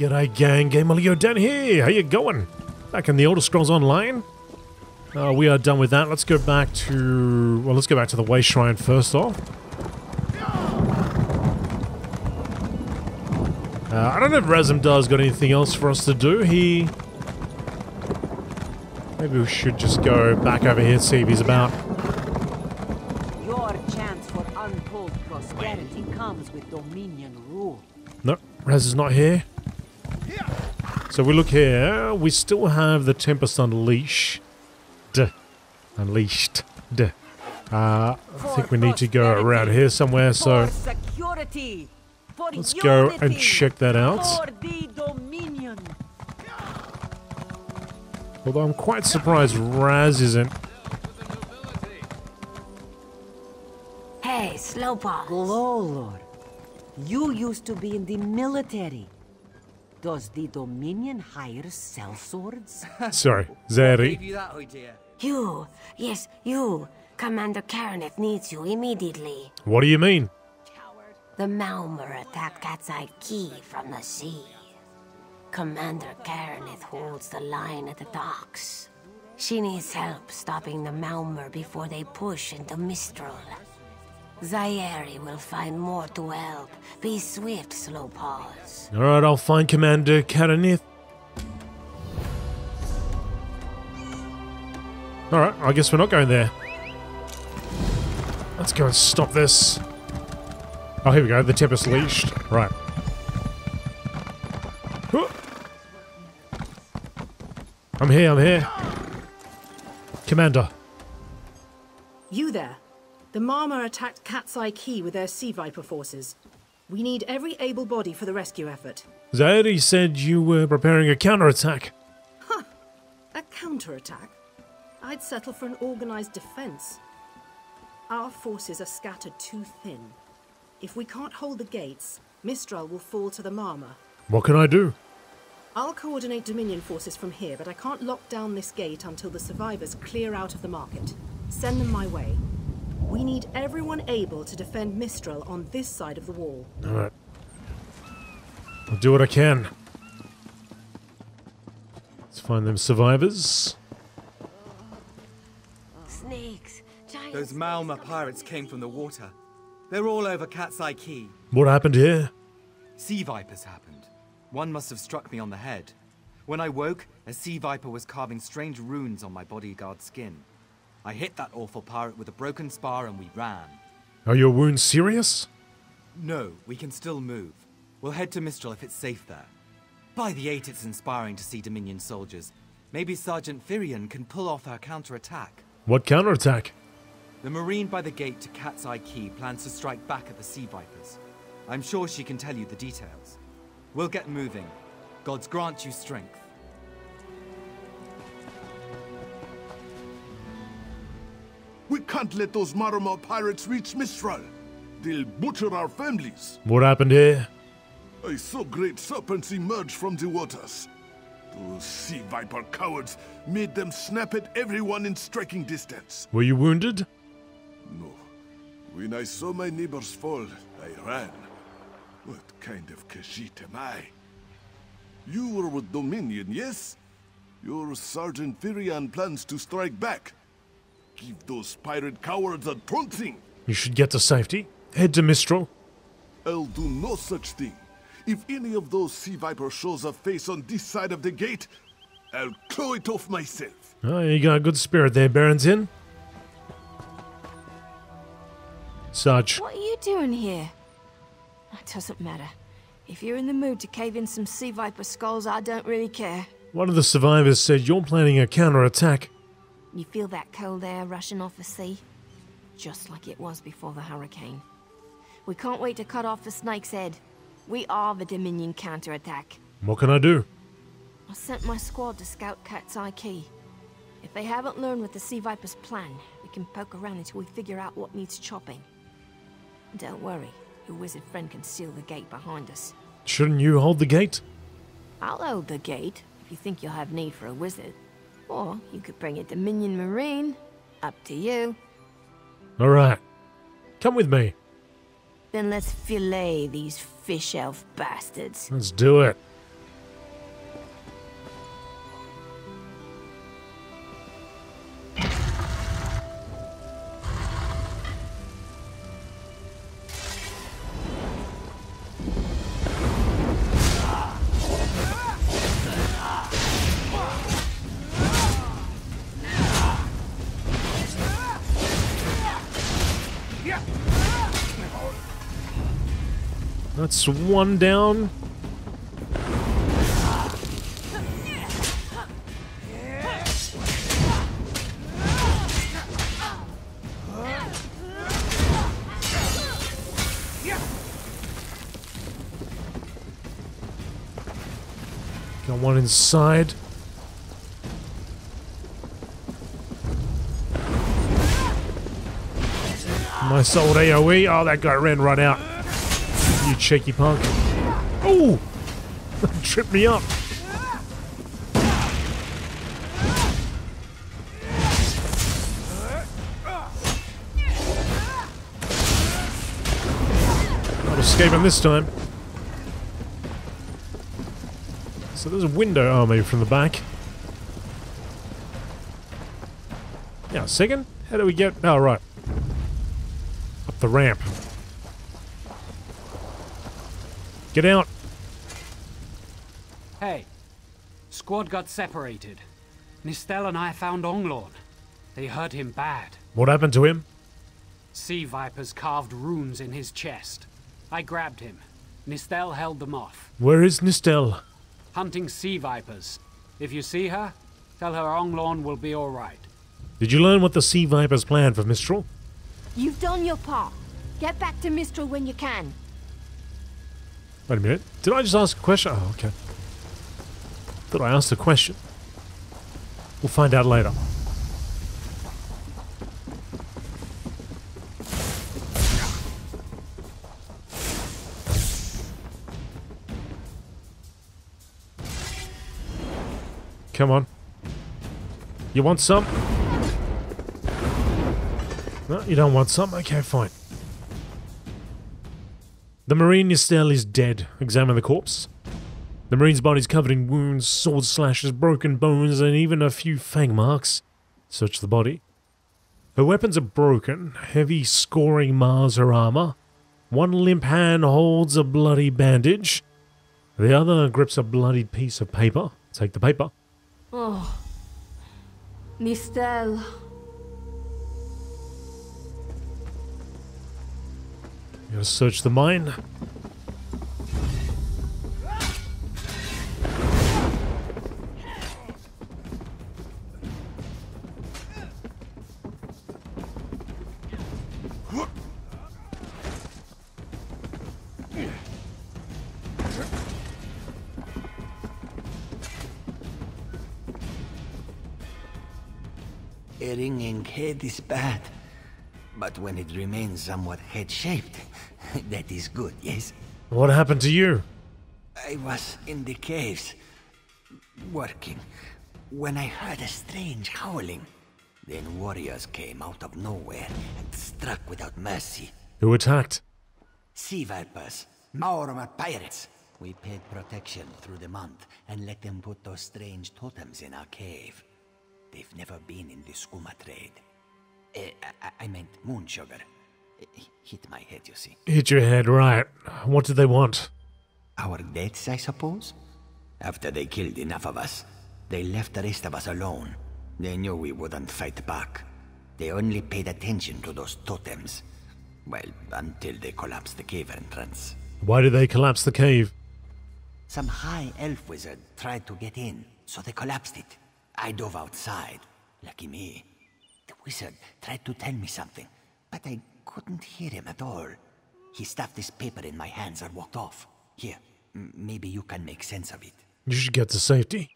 G'day gang, GameolioDan here, how you going? Back in the Elder Scrolls Online. We are done with that. Let's go back to... well, let's go back to the Way Shrine first off. I don't know if Razumdar's got anything else for us to do. Maybe we should just go back over here and see if he's about. Your chance for untold prosperity comes with Dominion rule. No, Raz is not here. So we look here. We still have the Tempest Unleashed. Unleashed. I think we need to go around here somewhere, so let's go and check that out. Although I'm quite surprised Raz isn't. Hey, Slowpoke. Glow Lord. You used to be in the military. Does the Dominion hire sellswords? Sorry, Zeri. You, yes, you. Commander Karinith needs you immediately. What do you mean? The Maomer attacked Cat's Eye Key from the sea. Commander Karinith holds the line at the docks. She needs help stopping the Maomer before they push into Mistral. Zairi will find more to help. Be swift, Slowpaws. Alright, I'll find Commander Karinith. Alright, I guess we're not going there. Let's go and stop this. Oh, here we go, the Tempest leashed. Right. I'm here. Commander. You there. The Maomer attacked Cat's Eye Key with their Sea Viper forces. We need every able body for the rescue effort. Zairi said you were preparing a counterattack. Huh. A counterattack? I'd settle for an organized defense. Our forces are scattered too thin. If we can't hold the gates, Mistral will fall to the Maomer. What can I do? I'll coordinate Dominion forces from here, but I can't lock down this gate until the survivors clear out of the market. Send them my way. We need everyone able to defend Mistral on this side of the wall. Alright. I'll do what I can. Let's find them survivors. Snakes, giants. Those Maomer pirates came from the water. They're all over Cat's Eye Key. What happened here? Sea Vipers happened. One must have struck me on the head. When I woke, a Sea Viper was carving strange runes on my bodyguard's skin. I hit that awful pirate with a broken spar and we ran. Are your wounds serious? No, we can still move. We'll head to Mistral if it's safe there. By the 8, it's inspiring to see Dominion soldiers. Maybe Sergeant Firion can pull off our counterattack. What counterattack? The Marine by the gate to Cat's Eye Key plans to strike back at the Sea Vipers. I'm sure she can tell you the details. We'll get moving. Gods grant you strength. We can't let those Maomer pirates reach Mistral. They'll butcher our families. What happened here? I saw great serpents emerge from the waters. Those Sea Viper cowards made them snap at everyone in striking distance. Were you wounded? No. When I saw my neighbors fall, I ran. What kind of Khajiit am I? You were with Dominion, yes? Your Sergeant Firion plans to strike back. Give those pirate cowards a trouncing. You should get to safety. Head to Mistral. I'll do no such thing. If any of those Sea Vipers shows a face on this side of the gate, I'll claw it off myself. Oh, you got a good spirit there, Baron's Sarge. What are you doing here? It doesn't matter. If you're in the mood to cave in some Sea Viper skulls, I don't really care. One of the survivors said you're planning a counterattack. You feel that cold air rushing off the sea? Just like it was before the hurricane. We can't wait to cut off the snake's head. We are the Dominion counterattack. What can I do? I sent my squad to scout Cat's Eye Key. If they haven't learned what the Sea Viper's plan, we can poke around until we figure out what needs chopping. Don't worry, your wizard friend can seal the gate behind us. Shouldn't you hold the gate? I'll hold the gate, if you think you'll have need for a wizard. Or you could bring a Dominion Marine. Up to you. Alright. Come with me. Then let's fillet these fish elf bastards. Let's do it. That's one down. Got one inside. Nice old AoE. Oh, that guy ran right out. You cheeky punk. Oh! Tripped me up. Not escaping this time. So there's a window. Oh, maybe from the back. Yeah, second? How do we get... Oh, right. Up the ramp. Get out. Hey. Squad got separated. Nistel and I found Onglorn. They hurt him bad. What happened to him? Sea Vipers carved runes in his chest. I grabbed him. Nistel held them off. Where is Nistel? Hunting Sea Vipers. If you see her, tell her Onglorn will be alright. Did you learn what the Sea Vipers planned for Mistral? You've done your part. Get back to Mistral when you can. Wait a minute. Did I just ask a question? Oh, okay. Thought I asked a question. We'll find out later. Come on. You want some? No, you don't want some? Okay, fine. The Marine Nistel is dead. Examine the corpse. The Marine's body is covered in wounds, sword slashes, broken bones, and even a few fang marks. Search the body. Her weapons are broken. Heavy scoring mars her armor. One limp hand holds a bloody bandage. The other grips a bloodied piece of paper. Take the paper. Oh. Nistel. You gotta search the mine. A ringing head is bad, but when it remains somewhat head-shaped, that is good, yes? What happened to you? I was in the caves, working, when I heard a strange howling. Then warriors came out of nowhere and struck without mercy. Who attacked? Sea Vipers, Maomer pirates. We paid protection through the month and let them put those strange totems in our cave. They've never been in the skooma trade. I meant moon sugar. Hit my head, you see. Hit your head, right. What did they want? Our deaths, I suppose? After they killed enough of us, they left the rest of us alone. They knew we wouldn't fight back. They only paid attention to those totems. Well, until they collapsed the cave entrance. Why did they collapse the cave? Some high elf wizard tried to get in, so they collapsed it. I dove outside. Lucky me. The wizard tried to tell me something, but I couldn't hear him at all. He stuffed this paper in my hands and walked off. Here, maybe you can make sense of it. You should get to safety.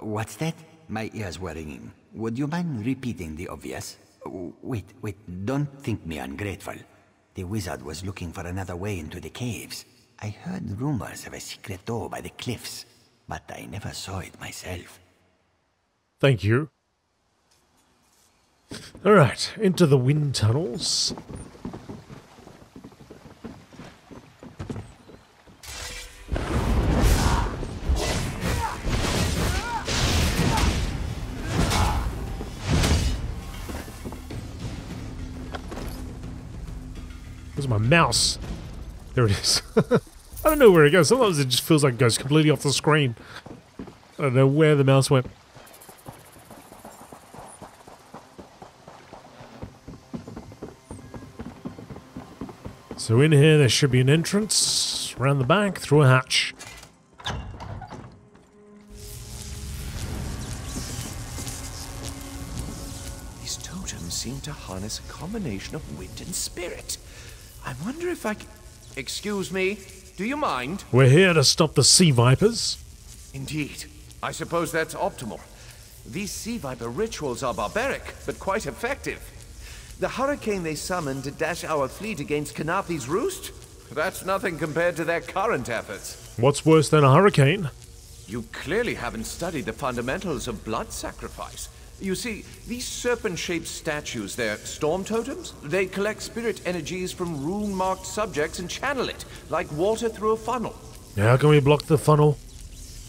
What's that? My ears were ringing. Would you mind repeating the obvious? Wait, don't think me ungrateful. The wizard was looking for another way into the caves. I heard rumors of a secret door by the cliffs, but I never saw it myself. Thank you. Alright, into the wind tunnels. Where's my mouse? There it is. I don't know where it goes. Sometimes it just feels like it goes completely off the screen. I don't know where the mouse went. So in here there should be an entrance around the back through a hatch. These totems seem to harness a combination of wind and spirit. I wonder if I can... Excuse me, do you mind? We're here to stop the Sea Vipers. Indeed. I suppose that's optimal. These Sea Viper rituals are barbaric, but quite effective. The hurricane they summoned to dash our fleet against Kanathi's roost? That's nothing compared to their current efforts. What's worse than a hurricane? You clearly haven't studied the fundamentals of blood sacrifice. You see, these serpent-shaped statues, they're storm totems. They collect spirit energies from rune-marked subjects and channel it, like water through a funnel. How can we block the funnel?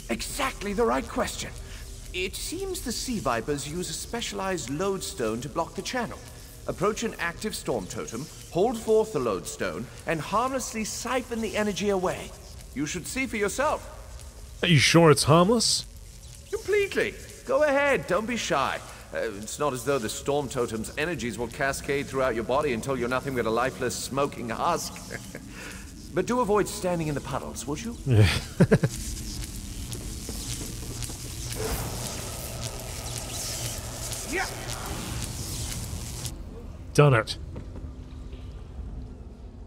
Exactly the right question. It seems the Sea Vipers use a specialized lodestone to block the channel. Approach an active storm totem, hold forth the lodestone, and harmlessly siphon the energy away. You should see for yourself. Are you sure it's harmless? Completely. Go ahead, don't be shy. It's not as though the storm totem's energies will cascade throughout your body until you're nothing but a lifeless, smoking husk. But do avoid standing in the puddles, would you? Yeah. Yeah. Done it.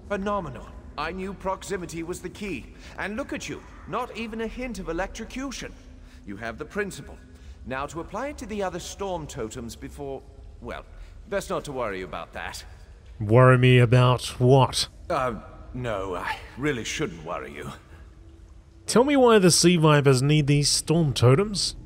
Phenomenal. I knew proximity was the key. And look at you, not even a hint of electrocution. You have the principle. Now to apply it to the other storm totems before... Well, best not to worry about that. Worry me about what? No, I really shouldn't worry you. Tell me why the Sea Vipers need these storm totems?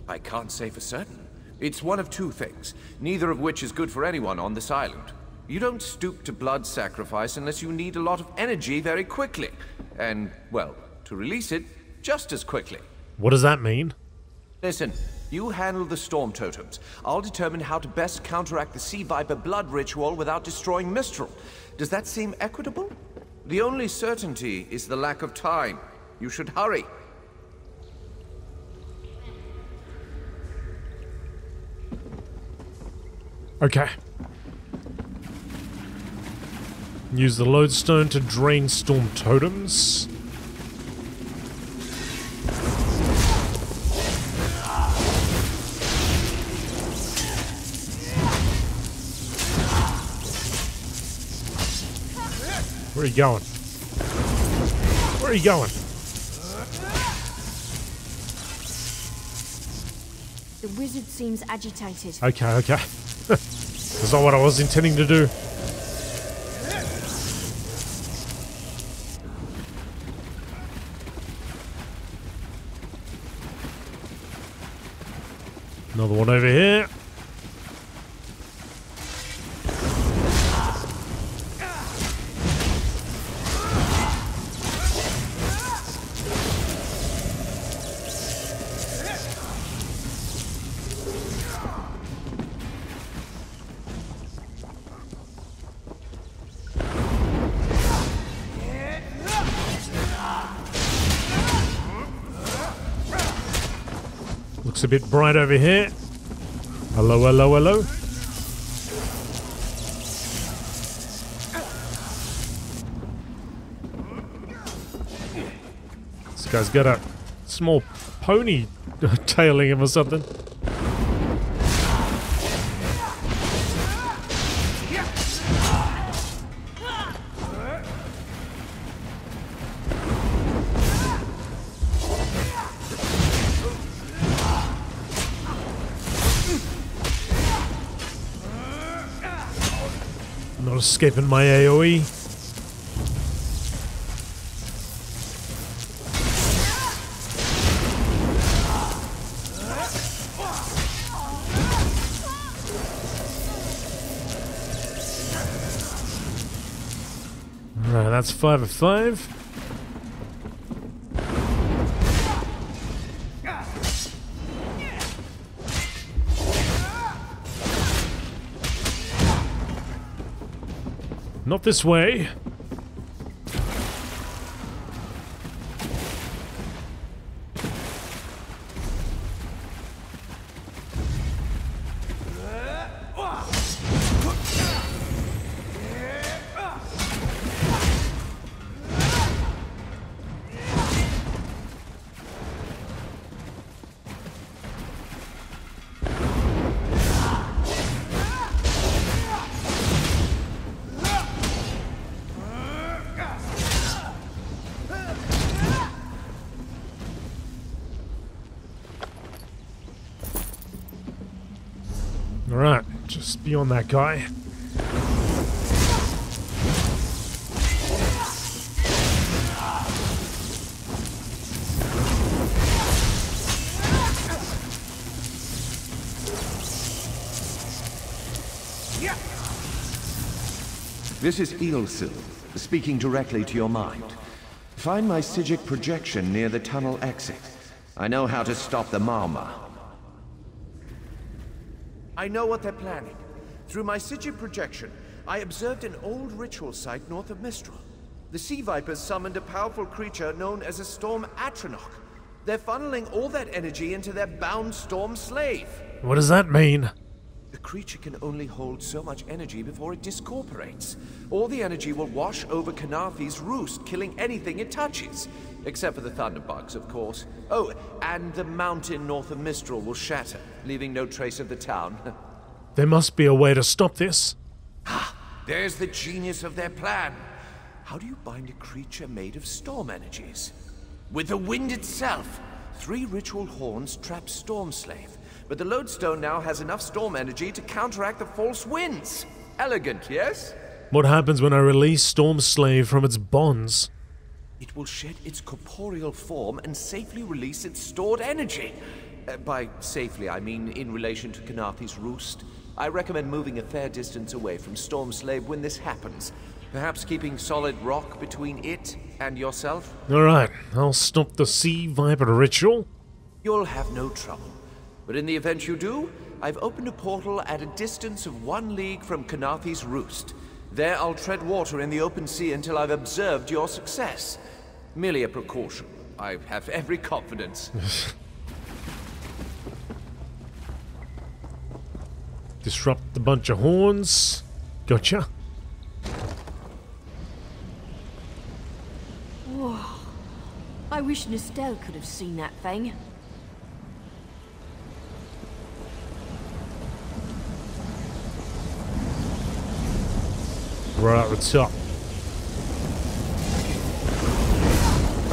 I can't say for certain. It's one of two things, neither of which is good for anyone on this island. You don't stoop to blood sacrifice unless you need a lot of energy very quickly. And, well, to release it, just as quickly. What does that mean? Listen, you handle the storm totems. I'll determine how to best counteract the Sea Viper blood ritual without destroying Mistral. Does that seem equitable? The only certainty is the lack of time. You should hurry. Okay. Use the lodestone to drain storm totems. Where are you going? Where are you going? The wizard seems agitated. Okay. That's not what I was intending to do. Another one over here. Looks a bit bright over here. Hello. This guy's got a small pony tailing him or something. Not escaping my AoE. Alright, that's 5 of 5. Not this way. Alright, just beyond that guy. This is Eelsil, speaking directly to your mind. Find my Psijic projection near the tunnel exit. I know how to stop the Maomer. I know what they're planning. Through my Psijic projection, I observed an old ritual site north of Mistral. The Sea Vipers summoned a powerful creature known as a Storm Atronach. They're funneling all that energy into their bound Storm Slave. What does that mean? The creature can only hold so much energy before it discorporates. All the energy will wash over Karinith's roost, killing anything it touches. Except for the thunderbugs, of course. Oh, and the mountain north of Mistral will shatter, leaving no trace of the town. There must be a way to stop this. Ah, there's the genius of their plan. How do you bind a creature made of storm energies? With the wind itself. 3 ritual horns trap Storm Slave. But the lodestone now has enough storm energy to counteract the false winds. Elegant, yes? What happens when I release Storm Slave from its bonds? It will shed its corporeal form and safely release its stored energy. By safely, I mean in relation to Karinith's roost. I recommend moving a fair distance away from Storm Slave when this happens. Perhaps keeping solid rock between it and yourself? Alright, I'll stop the Sea Viper ritual. You'll have no trouble. But in the event you do, I've opened a portal at a distance of 1 league from Karinith's roost. There I'll tread water in the open sea until I've observed your success. Merely a precaution. I have every confidence. Disrupt a bunch of horns. Gotcha. Whoa. I wish Nistel could have seen that thing. Right at the top.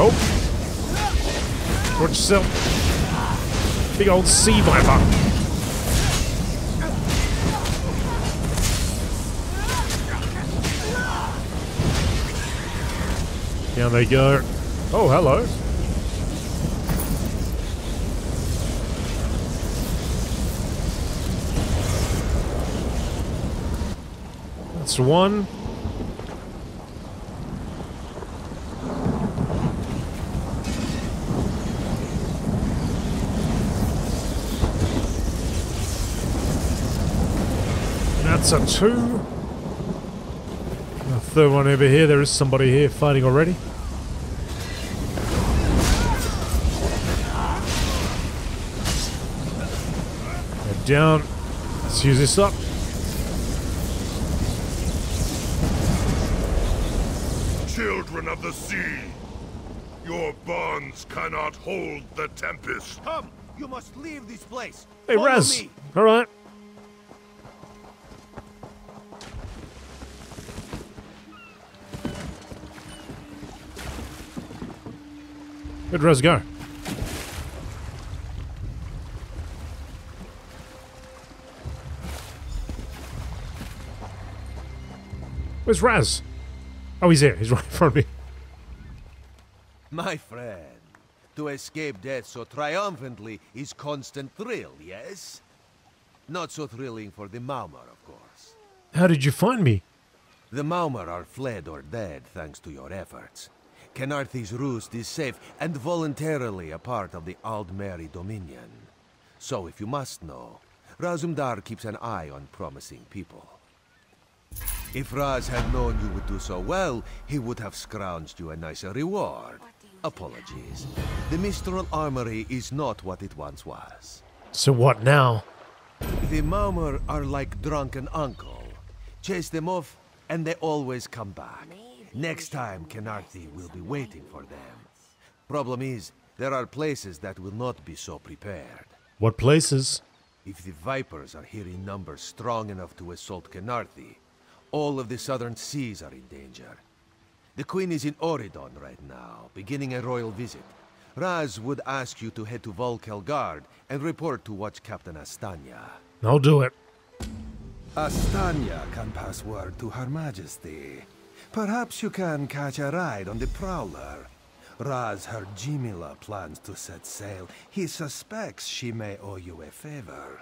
Oh! Watch yourself. Big old Sea Viper. Down they go. Oh, hello. That's one. That's a 2. The third one over here. There is somebody here fighting already. Head down. Let's use this up. Children of the sea, your bonds cannot hold the Tempest. Come! You must leave this place! Hey, Raz! Alright. Where'd Raz go? Where's Raz? Oh, he's here. He's right in front of me. My friend, to escape death so triumphantly is constant thrill, yes? Not so thrilling for the Maomer, of course. How did you find me? The Maomer are fled or dead thanks to your efforts. Karinith's roost is safe and voluntarily a part of the Aldmeri Dominion. So if you must know, Razumdar keeps an eye on promising people. If Raz had known you would do so well, he would have scrounged you a nicer reward. Apologies. The Mistral Armory is not what it once was. So what now? The Maomer are like drunken uncle. Chase them off, and they always come back. Next time, Karinith will be waiting for them. Problem is, there are places that will not be so prepared. What places? If the Vipers are here in numbers strong enough to assault Karinith, all of the southern seas are in danger. The Queen is in Oridon right now, beginning a royal visit. Raz would ask you to head to Volkel Guard and report to Watch Captain Astanya. I'll do it. Astanya can pass word to Her Majesty. Perhaps you can catch a ride on the Prowler. Raz her Jimila plans to set sail. He suspects she may owe you a favor.